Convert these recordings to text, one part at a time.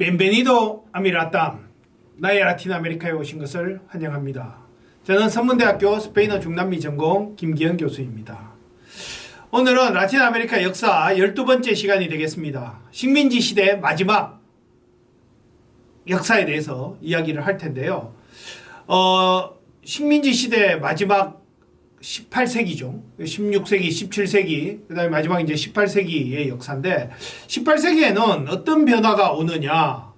Bienvenido a mi Latam. 나의 라틴 아메리카에 오신 것을 환영합니다. 저는 선문대학교 스페인어 중남미 전공 김기현 교수입니다. 오늘은 라틴 아메리카 역사 12번째 시간이 되겠습니다. 식민지 시대 마지막 역사에 대해서 이야기를 할 텐데요. 식민지 시대 마지막 18세기죠. 16세기, 17세기, 그 다음에 마지막 이제 18세기의 역사인데, 18세기에는 어떤 변화가 오느냐.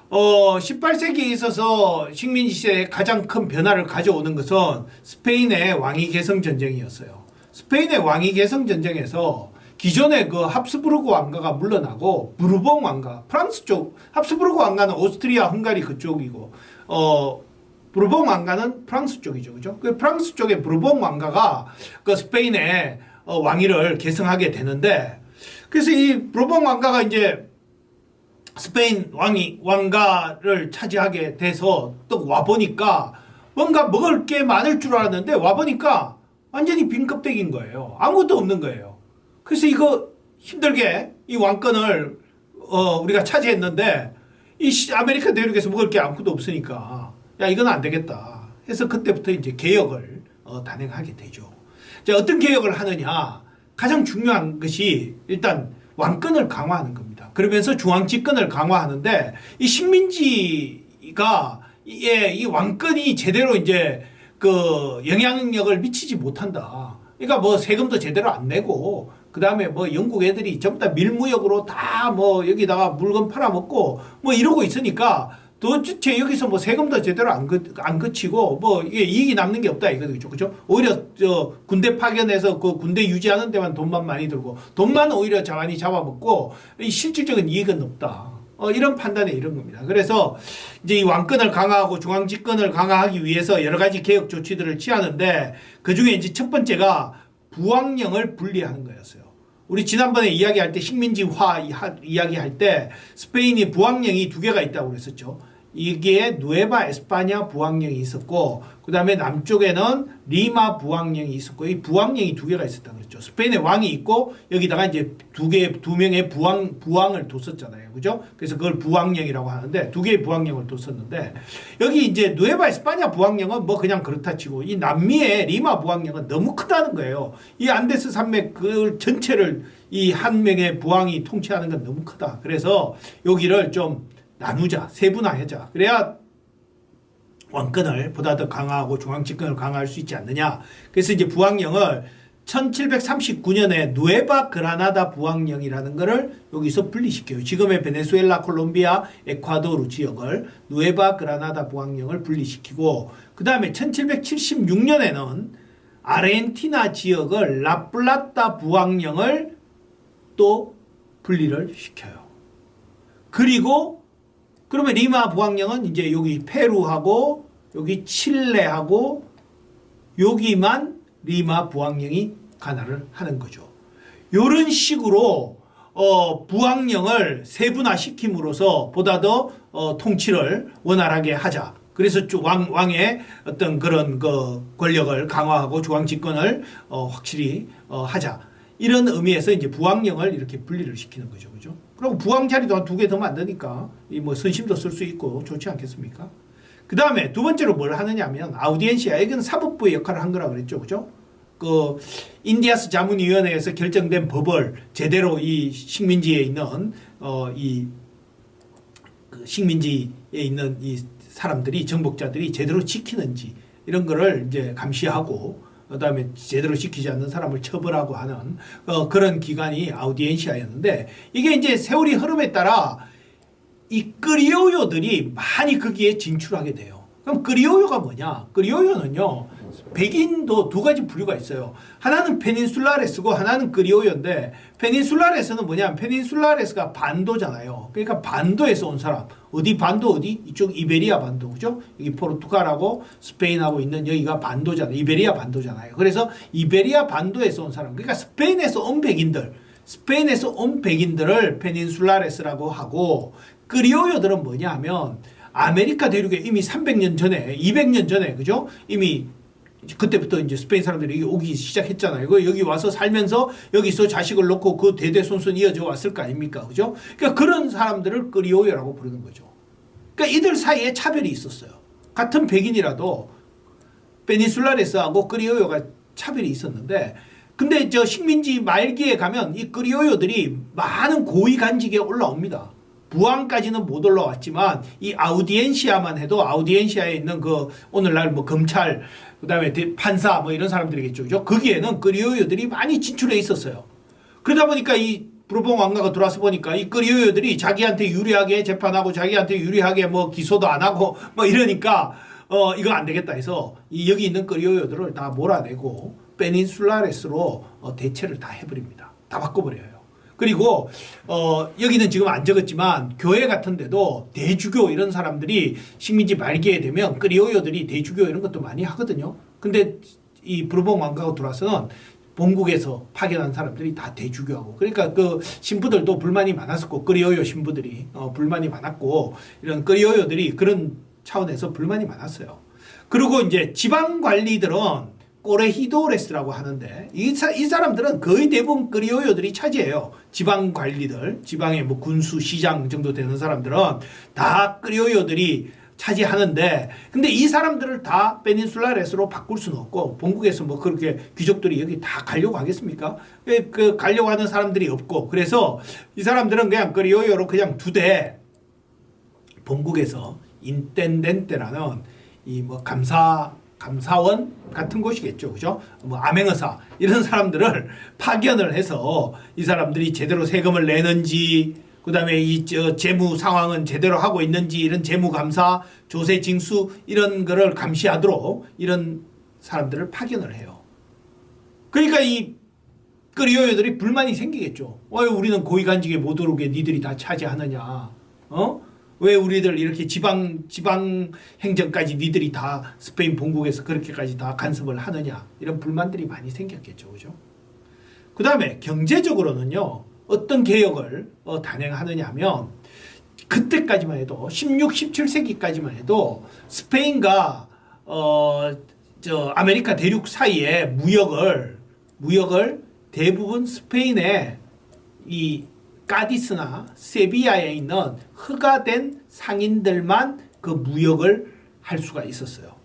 18세기에 있어서 식민지 시대에 가장 큰 변화를 가져오는 것은 스페인의 왕위 계승 전쟁이었어요. 스페인의 왕위 계승 전쟁에서 기존의 그 합스부르크 왕가가 물러나고, 부르봉 왕가, 프랑스 쪽, 합스부르크 왕가는 오스트리아, 헝가리 그쪽이고, 부르봉 왕가는 프랑스 쪽이죠. 그죠? 그 프랑스 쪽의 부르봉 왕가가 그 스페인의 왕위를 계승하게 되는데, 그래서 이 부르봉 왕가가 이제 스페인 왕가를 차지하게 돼서 또 와보니까 뭔가 먹을 게 많을 줄 알았는데 와보니까 완전히 빈 껍데기인 거예요. 아무것도 없는 거예요. 그래서 이거 힘들게 이 왕권을 우리가 차지했는데 이 아메리카 대륙에서 먹을 게 아무것도 없으니까 야, 이건 안 되겠다 해서 그때부터 이제 개혁을 단행하게 되죠. 자, 어떤 개혁을 하느냐? 가장 중요한 것이 일단 왕권을 강화하는 겁니다. 그러면서 중앙집권을 강화하는데 이 식민지가 이 왕권이 제대로 이제 그 영향력을 미치지 못한다. 그러니까 뭐 세금도 제대로 안 내고 그 다음에 뭐 영국 애들이 전부 다 밀무역으로 다 뭐 여기다가 물건 팔아먹고 뭐 이러고 있으니까 도대체 여기서 뭐 세금도 제대로 안 그치고 뭐 이게 이익이 남는 게 없다 이거죠. 그죠? 오히려 군대 파견해서 그 군대 유지하는 데만 돈만 많이 들고 돈만 오히려 많이 잡아먹고 이 실질적인 이익은 없다. 이런 판단에 이런 겁니다. 그래서 이제 이 왕권을 강화하고 중앙집권을 강화하기 위해서 여러 가지 개혁 조치들을 취하는데 그 중에 이제 첫 번째가 부왕령을 분리하는 거였어요. 우리 지난번에 이야기할 때 식민지화 이야기할 때 스페인이 부왕령이 두 개가 있다고 그랬었죠. 이게 누에바 에스파냐 부왕령이 있었고 그 다음에 남쪽에는 리마 부왕령이 있었고 이 부왕령이 두 개가 있었다고 그랬죠. 스페인의 왕이 있고 여기다가 이제 두 명의 부왕을 뒀었잖아요. 그죠? 그래서 그걸 부왕령이라고 하는데 두 개의 부왕령을 뒀었는데 여기 이제 누에바 에스파냐 부왕령은 뭐 그냥 그렇다 치고 이 남미의 리마 부왕령은 너무 크다는 거예요. 이 안데스 산맥 그 전체를 이 한 명의 부왕이 통치하는 건 너무 크다. 그래서 여기를 좀 나누자, 세분화하자. 그래야 왕권을 보다 더 강화하고 중앙집권을 강화할 수 있지 않느냐. 그래서 이제 부왕령을 1739년에 누에바 그라나다 부왕령이라는 거를 여기서 분리시켜요. 지금의 베네수엘라, 콜롬비아, 에콰도르 지역을 누에바 그라나다 부왕령을 분리시키고 그 다음에 1776년에는 아르헨티나 지역을 라플라타 부왕령을 또 분리를 시켜요. 그리고 그러면 리마 부왕령은 이제 여기 페루하고 여기 칠레하고 여기만 리마 부왕령이 관할을 하는 거죠. 이런 식으로 부왕령을 세분화시킴으로써 보다 더 통치를 원활하게 하자. 그래서 왕의 어떤 그런 그 권력을 강화하고 중앙집권을 확실히 하자. 이런 의미에서 이제 부왕령을 이렇게 분리를 시키는 거죠. 그죠? 그리고 부왕 자리도 한 두 개 더 만드니까 이 뭐 선심도 쓸 수 있고 좋지 않겠습니까? 그 다음에 두 번째로 뭘 하느냐면 아우디엔시아. 이건 사법부의 역할을 한 거라고 그랬죠. 그죠? 그 인디아스 자문위원회에서 결정된 법을 제대로 이 식민지에 있는 그 식민지에 있는 이 사람들이 정복자들이 제대로 지키는지 이런 거를 이제 감시하고 그 다음에 제대로 지키지 않는 사람을 처벌하고 하는 그런 기관이 아우디엔시아였는데 이게 이제 세월이 흐름에 따라 이 크리올로들이 많이 거기에 진출하게 돼요. 그럼 크리올로가 뭐냐? 크리올로는요 백인도 두 가지 부류가 있어요. 하나는 페닌슐라레스고 하나는 크리올로인데 페닌슐라레스는 뭐냐면 페닌슐라레스가 반도잖아요. 그러니까 반도에서 온 사람. 어디 반도 어디? 이쪽 이베리아 반도. 그죠? 여기 포르투갈하고 스페인하고 있는 여기가 반도잖아요. 이베리아 반도잖아요. 그래서 이베리아 반도에서 온 사람. 그러니까 스페인에서 온 백인들을 페닌슐라레스라고 하고 크리올로들은 뭐냐 하면 아메리카 대륙에 이미 300년 전에 200년 전에 그죠? 이미 그때부터 이제 스페인 사람들이 여기 오기 시작했잖아요. 여기 와서 살면서 여기서 자식을 놓고 그 대대손손 이어져 왔을 거 아닙니까? 그죠? 그러니까 그런 사람들을 크리오요라고 부르는 거죠. 그러니까 이들 사이에 차별이 있었어요. 같은 백인이라도 페닌슐라레스하고 크리오요가 차별이 있었는데, 근데 저 식민지 말기에 가면 이 크리오요들이 많은 고위 간직에 올라옵니다. 부왕까지는 못 올라왔지만 이 아우디엔시아만 해도 아우디엔시아에 있는 그 오늘날 뭐 검찰 그다음에 판사 뭐 이런 사람들이겠죠. 그죠? 거기에는 크리오요들이 많이 진출해 있었어요. 그러다 보니까 이 부르봉 왕가가 들어와서 보니까 이 크리오요들이 자기한테 유리하게 재판하고 자기한테 유리하게 뭐 기소도 안 하고 뭐 이러니까 이거 안 되겠다 해서 이 여기 있는 크리오요들을 다 몰아내고 페닌슐라레스로 대체를 다 해버립니다. 다 바꿔버려요. 그리고 여기는 지금 안 적었지만 교회 같은 데도 대주교 이런 사람들이 식민지 말기에 되면 크리오요들이 대주교 이런 것도 많이 하거든요. 근데 이 부르봉 왕가가 들어와서는 본국에서 파견한 사람들이 다 대주교하고, 그러니까 그 신부들도 불만이 많았었고, 크리오요 신부들이 불만이 많았고, 이런 크리오요들이 그런 차원에서 불만이 많았어요. 그리고 이제 지방 관리들은 코레히도레스라고 하는데 이 사람들은 거의 대부분 크리오요들이 차지해요. 지방 관리들, 지방의 뭐 군수, 시장 정도 되는 사람들은 다 크리오요들이 차지하는데, 근데 이 사람들을 다 페닌슐라레스로 바꿀 수는 없고, 본국에서 뭐 그렇게 귀족들이 여기 다 가려고 하겠습니까? 그 가려고 하는 사람들이 없고, 그래서 이 사람들은 그냥 크리오요로 그냥 두되 본국에서 인텐덴테라는 이 뭐 감사원 같은 곳이겠죠. 그죠? 뭐 암행어사 이런 사람들을 파견을 해서 이 사람들이 제대로 세금을 내는지, 그다음에 이 재무 상황은 제대로 하고 있는지, 이런 재무 감사, 조세 징수 이런 거를 감시하도록 이런 사람들을 파견을 해요. 그러니까 이 크리오요들이 불만이 생기겠죠. 왜 우리는 고위 간직에 못 오르게 니들이 다 차지하느냐? 왜 우리들 이렇게 지방 행정까지 니들이 다 스페인 본국에서 그렇게까지 다 간섭을 하느냐, 이런 불만들이 많이 생겼겠죠. 그죠? 그 다음에 경제적으로는요, 어떤 개혁을 단행하느냐 하면, 그때까지만 해도 16, 17세기까지만 해도 스페인과 아메리카 대륙 사이에 무역을 대부분 스페인의 이 까디스나 세비야에 있는 허가된 상인들만 그 무역을 할 수가 있었어요.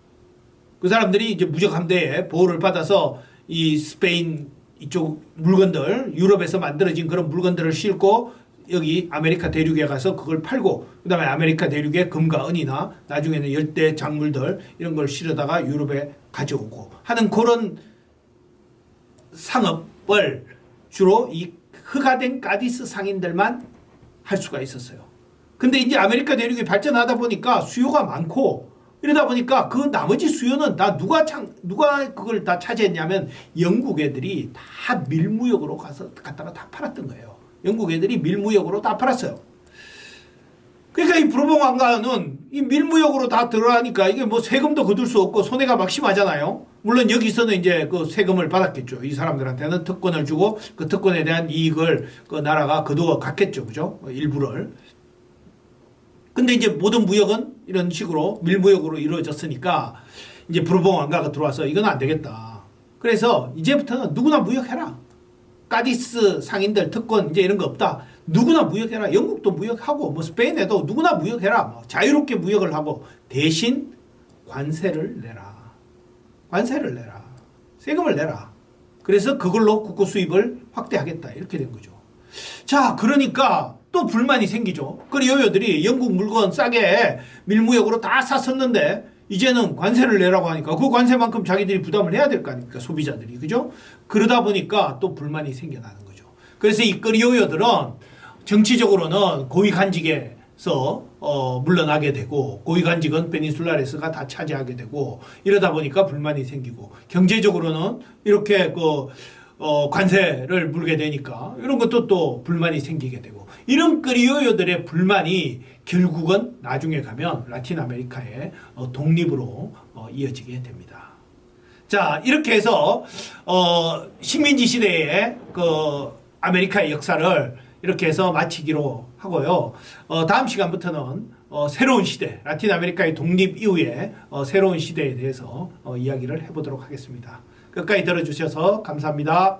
그 사람들이 이제 무역 함대에 보호를 받아서 이 스페인 이쪽 물건들, 유럽에서 만들어진 그런 물건들을 싣고 여기 아메리카 대륙에 가서 그걸 팔고, 그 다음에 아메리카 대륙의 금과 은이나 나중에는 열대 작물들 이런 걸 실어다가 유럽에 가져오고 하는 그런 상업을 주로 이 허가된 까디스 상인들만 할 수가 있었어요. 근데 이제 아메리카 대륙이 발전하다 보니까 수요가 많고, 이러다 보니까 그 나머지 수요는 다 누가 그걸 다 차지했냐면 영국 애들이 다 밀무역으로 갔다가 다 팔았던 거예요. 영국 애들이 밀무역으로 다 팔았어요. 그러니까 이 부르봉 왕가는 이 밀무역으로 다 들어가니까 이게 뭐 세금도 거둘 수 없고 손해가 막심하잖아요. 물론 여기서는 이제 그 세금을 받았겠죠. 이 사람들한테는 특권을 주고 그 특권에 대한 이익을 그 나라가 거두어 갔겠죠. 그죠? 일부를. 근데 이제 모든 무역은 이런 식으로 밀무역으로 이루어졌으니까 이제 부르봉 왕가가 들어와서 이건 안 되겠다. 그래서 이제부터는 누구나 무역해라. 까디스 상인들 특권 이제 이런 거 없다. 누구나 무역해라. 영국도 무역하고 뭐 스페인에도 누구나 무역해라. 뭐 자유롭게 무역을 하고 대신 관세를 내라. 관세를 내라. 세금을 내라. 그래서 그걸로 국고 수입을 확대하겠다. 이렇게 된 거죠. 자, 그러니까 또 불만이 생기죠. 크리오요들이 영국 물건 싸게 밀무역으로 다 샀었는데 이제는 관세를 내라고 하니까 그 관세만큼 자기들이 부담을 해야 될 거 아닙니까? 소비자들이. 그죠? 그러다 보니까 또 불만이 생겨나는 거죠. 그래서 이 크리오요들은 정치적으로는 고위 간직에서 물러나게 되고, 고위 간직은 페닌슐라레스가 다 차지하게 되고, 이러다 보니까 불만이 생기고, 경제적으로는 이렇게 관세를 물게 되니까 이런 것도 또 불만이 생기게 되고, 이런 크리오요들의 불만이 결국은 나중에 가면 라틴 아메리카의 독립으로 이어지게 됩니다. 자, 이렇게 해서 식민지 시대의 그 아메리카의 역사를 이렇게 해서 마치기로 하고요. 다음 시간부터는 새로운 시대, 라틴 아메리카의 독립 이후에 새로운 시대에 대해서 이야기를 해보도록 하겠습니다. 끝까지 들어주셔서 감사합니다.